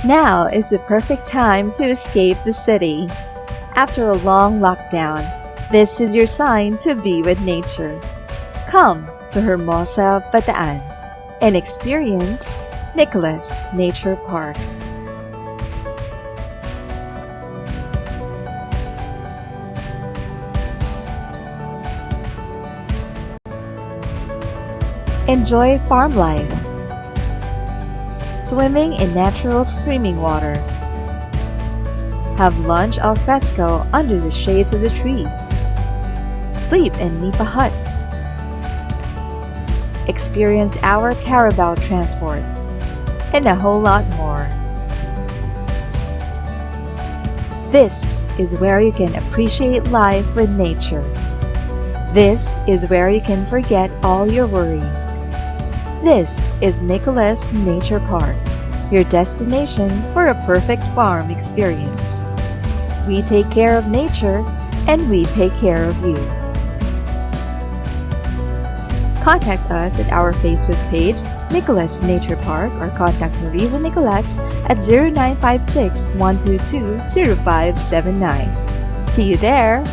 Now is the perfect time to escape the city. After a long lockdown, this is your sign to be with nature. Come to Hermosa, Bataan and experience Nicolas Nature Park. Enjoy farm life, swimming in natural streaming water. Have lunch al fresco under the shades of the trees. Sleep in nipa huts. Experience our carabao transport, and a whole lot more. This is where you can appreciate life with nature. This is where you can forget all your worries. This is Nicolas Nature Park, your destination for a perfect farm experience. We take care of nature and we take care of you. Contact us at our Facebook page, Nicolas Nature Park, or contact Marisa Nicolas at 0956 122 0579. See you there!